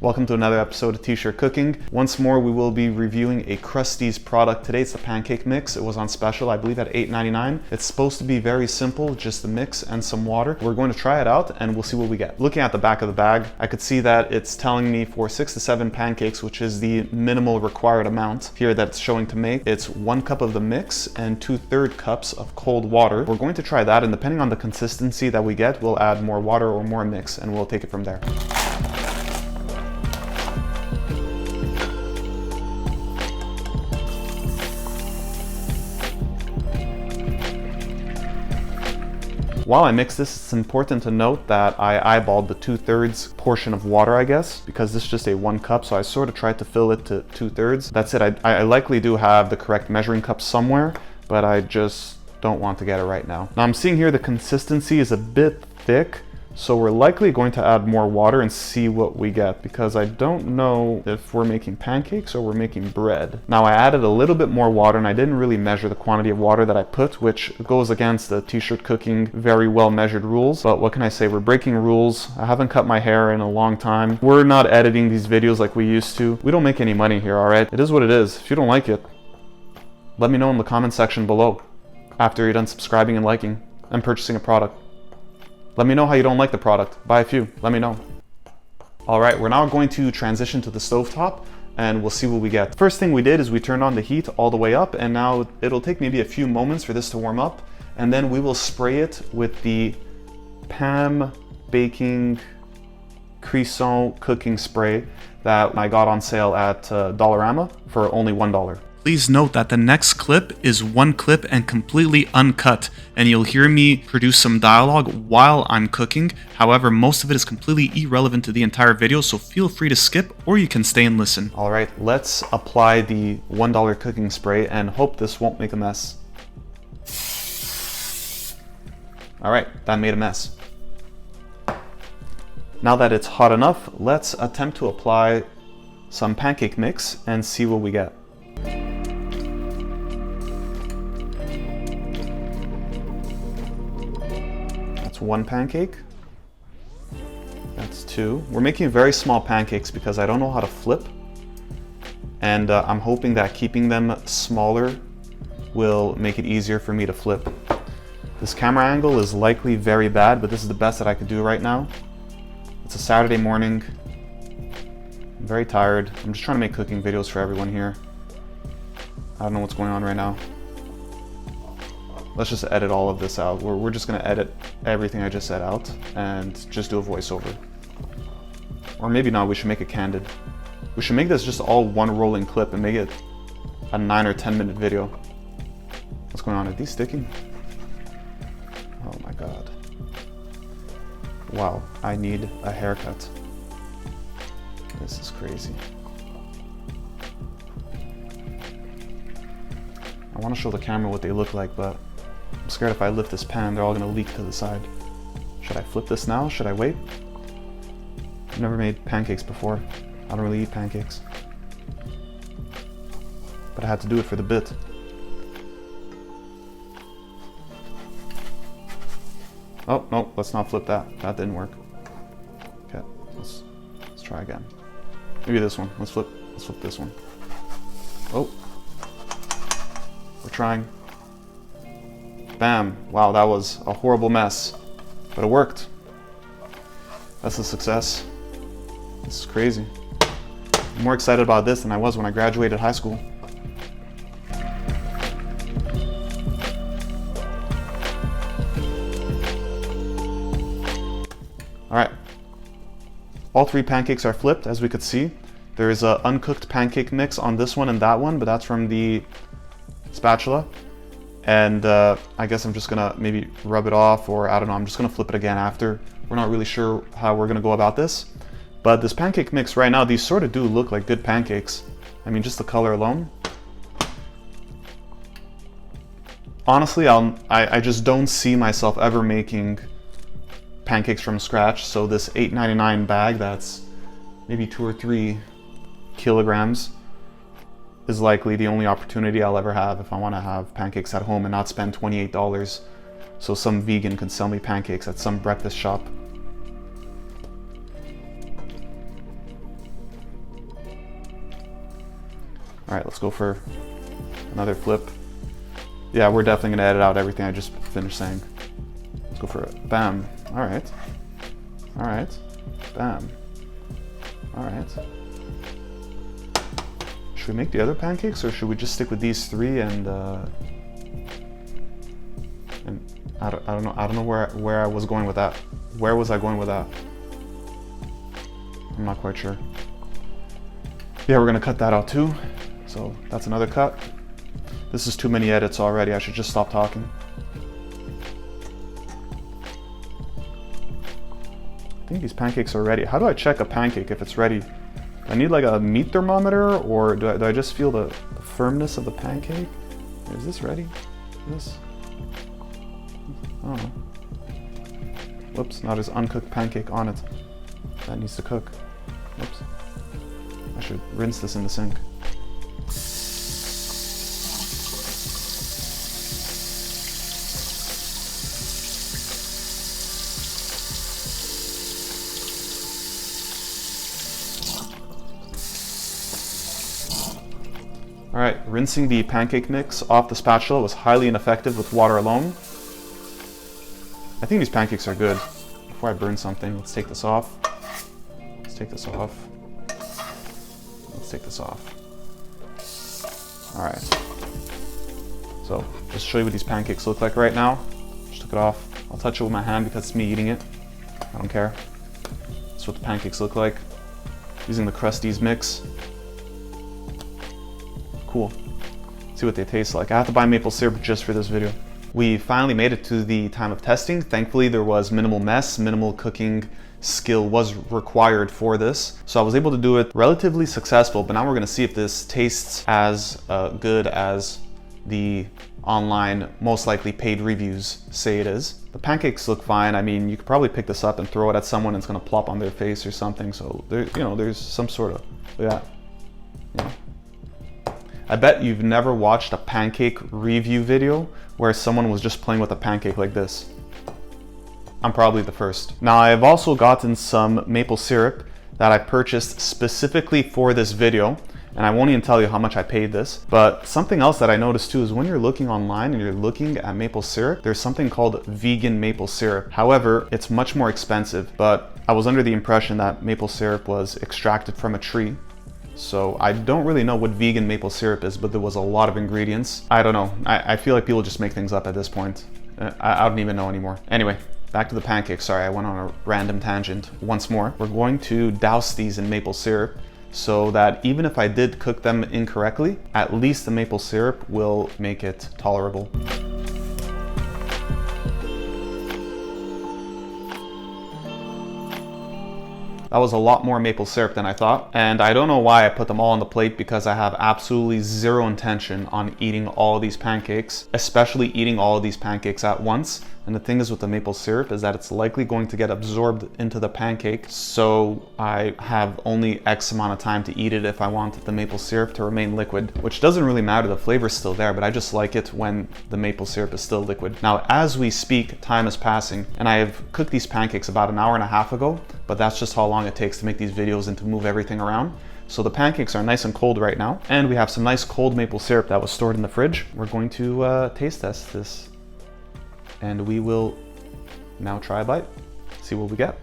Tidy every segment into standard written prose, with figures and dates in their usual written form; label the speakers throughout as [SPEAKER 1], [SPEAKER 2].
[SPEAKER 1] Welcome to another episode of T-Shirt Cooking. Once more, we will be reviewing a Krusteaz product today. It's the pancake mix. It was on special, I believe, at $8.99. It's supposed to be very simple, just the mix and some water. We're going to try it out and we'll see what we get. Looking at the back of the bag, I could see that it's telling me for 6 to 7 pancakes, which is the minimal required amount here that's showing to make. It's 1 cup of the mix and 2/3 cups of cold water. We're going to try that, and depending on the consistency that we get, we'll add more water or more mix and we'll take it from there. While I mix this, it's important to note that I eyeballed the 2/3 portion of water, I guess, because this is just a 1 cup, so I sort of tried to fill it to 2/3. That's it. I likely do have the correct measuring cup somewhere, but I just don't want to get it right now. Now I'm seeing here the consistency is a bit thick, so we're likely going to add more water and see what we get, because I don't know if we're making pancakes or we're making bread. Now I added a little bit more water and I didn't really measure the quantity of water that I put, which goes against the T-Shirt Cooking very well measured rules. But what can I say? We're breaking rules. I haven't cut my hair in a long time. We're not editing these videos like we used to. We don't make any money here, alright? It is what it is. If you don't like it, let me know in the comment section below after you're done subscribing and liking and purchasing a product. Let me know how you don't like the product. Buy a few, let me know. All right, we're now going to transition to the stovetop and we'll see what we get. First thing we did is we turned on the heat all the way up, and now it'll take maybe a few moments for this to warm up, and then we will spray it with the Pam Baking Croissant cooking spray that I got on sale at Dollarama for only $1. Please note that the next clip is 1 clip and completely uncut, and you'll hear me produce some dialogue while I'm cooking. However, most of it is completely irrelevant to the entire video, so feel free to skip or you can stay and listen. All right, let's apply the $1 cooking spray and hope this won't make a mess. All right, that made a mess. Now that it's hot enough, let's attempt to apply some pancake mix and see what we get. That's 1 pancake. That's 2. We're making very small pancakes because I don't know how to flip, and I'm hoping that keeping them smaller will make it easier for me to flip. This camera angle is likely very bad, but this is the best that I could do right now. It's a Saturday morning. I'm very tired. I'm just trying to make cooking videos for everyone here. I don't know what's going on right now. Let's just edit all of this out. We're just gonna edit everything I just said out and just do a voiceover. Or maybe not, we should make it candid. We should make this just all 1 rolling clip and make it a 9 or 10 minute video. What's going on? Are these sticking? Oh my God. Wow, I need a haircut. This is crazy. I want to show the camera what they look like, but I'm scared if I lift this pan, they're all going to leak to the side. Should I flip this now? Should I wait? I've never made pancakes before. I don't really eat pancakes. But I had to do it for the bit. Oh, no, let's not flip that. That didn't work. Okay, let's try again. Maybe this one. Let's flip this one. Oh. We're trying. Bam. Wow, that was a horrible mess, but it worked. That's a success. This is crazy. I'm more excited about this than I was when I graduated high school. All right. All 3 pancakes are flipped, as we could see. There is an uncooked pancake mix on this one and that one, but that's from the spatula. And I guess I'm just gonna maybe rub it off, or I don't know, I'm just gonna flip it again after. We're not really sure how we're gonna go about this. But this pancake mix right now, these sort of do look like good pancakes. I mean, just the color alone. Honestly, I just don't see myself ever making pancakes from scratch. So this $8.99 bag, that's maybe 2 or 3 kilograms, is likely the only opportunity I'll ever have if I want to have pancakes at home and not spend $28 so some vegan can sell me pancakes at some breakfast shop. All right, let's go for another flip. Yeah, we're definitely gonna edit out everything I just finished saying. Let's go for it. Bam. All right. All right. Bam. All right. Should we make the other pancakes, or should we just stick with these three and I don't know where I was going with that. Where was I going with that? I'm not quite sure. Yeah, we're gonna cut that out too. So that's another cut. This is too many edits already. I should just stop talking. I think these pancakes are ready. How do I check a pancake if it's ready? Do I need like a meat thermometer, or do I just feel the firmness of the pancake? Is this ready? This? I don't know. Whoops, now there's uncooked pancake on it. That needs to cook. Whoops. I should rinse this in the sink. All right, rinsing the pancake mix off the spatula was highly ineffective with water alone. I think these pancakes are good. Before I burn something, let's take this off. Let's take this off. Let's take this off. All right. So, just show you what these pancakes look like right now. Just took it off. I'll touch it with my hand because it's me eating it. I don't care. That's what the pancakes look like. Using the Krusteaz mix. Cool. See what they taste like. I have to buy maple syrup just for this video. We finally made it to the time of testing. Thankfully, there was minimal mess, minimal cooking skill was required for this. So I was able to do it relatively successful, but now we're gonna see if this tastes as good as the online, most likely paid reviews say it is. The pancakes look fine. I mean, you could probably pick this up and throw it at someone and it's gonna plop on their face or something. So there, you know, there's some sort of, look at that. You know. I bet you've never watched a pancake review video where someone was just playing with a pancake like this. I'm probably the first. Now, I've also gotten some maple syrup that I purchased specifically for this video, and I won't even tell you how much I paid this. But something else that I noticed too is when you're looking online and you're looking at maple syrup, there's something called vegan maple syrup. However, it's much more expensive, but I was under the impression that maple syrup was extracted from a tree. So I don't really know what vegan maple syrup is, but there was a lot of ingredients. I don't know. I feel like people just make things up at this point. I don't even know anymore. Anyway, back to the pancakes. Sorry, I went on a random tangent once more. We're going to douse these in maple syrup so that even if I did cook them incorrectly, at least the maple syrup will make it tolerable. That was a lot more maple syrup than I thought. And I don't know why I put them all on the plate, because I have absolutely zero intention on eating all of these pancakes, especially eating all of these pancakes at once. And the thing is with the maple syrup is that it's likely going to get absorbed into the pancake. So I have only X amount of time to eat it if I want the maple syrup to remain liquid, which doesn't really matter. The flavor's still there, but I just like it when the maple syrup is still liquid. Now, as we speak, time is passing, and I have cooked these pancakes about an hour and a half ago, but that's just how long it takes to make these videos and to move everything around. So the pancakes are nice and cold right now, and we have some nice cold maple syrup that was stored in the fridge. We're going to taste test this, and we will now try a bite, see what we get.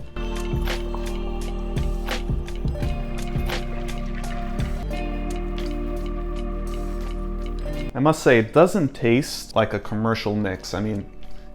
[SPEAKER 1] I must say, it doesn't taste like a commercial mix. I mean,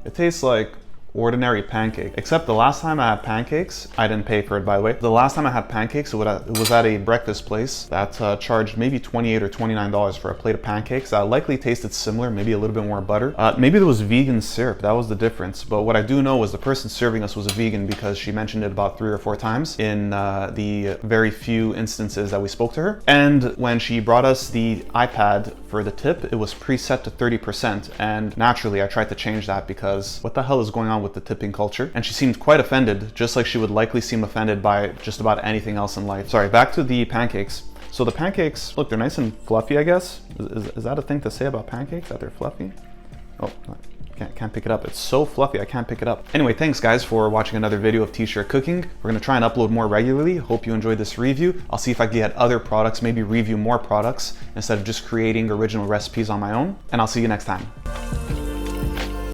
[SPEAKER 1] it tastes like ordinary pancake, except the last time I had pancakes, I didn't pay for it, by the way. The last time I had pancakes, it was at a breakfast place that charged maybe $28 or $29 for a plate of pancakes. That likely tasted similar, maybe a little bit more butter. Maybe there was vegan syrup, that was the difference. But what I do know was the person serving us was a vegan, because she mentioned it about 3 or 4 times in the very few instances that we spoke to her. And when she brought us the iPad for the tip, it was preset to 30%. And naturally, I tried to change that, because what the hell is going on with the tipping culture? And she seemed quite offended, just like she would likely seem offended by just about anything else in life. Sorry, back to the pancakes. So the pancakes, look, they're nice and fluffy, I guess. Is that a thing to say about pancakes, that they're fluffy? Oh, Can't pick it up. It's so fluffy, I can't pick it up. Anyway, thanks guys for watching another video of T-shirt cooking. We're gonna try and upload more regularly. Hope you enjoyed this review. I'll see if I can get other products, maybe review more products instead of just creating original recipes on my own. And I'll see you next time.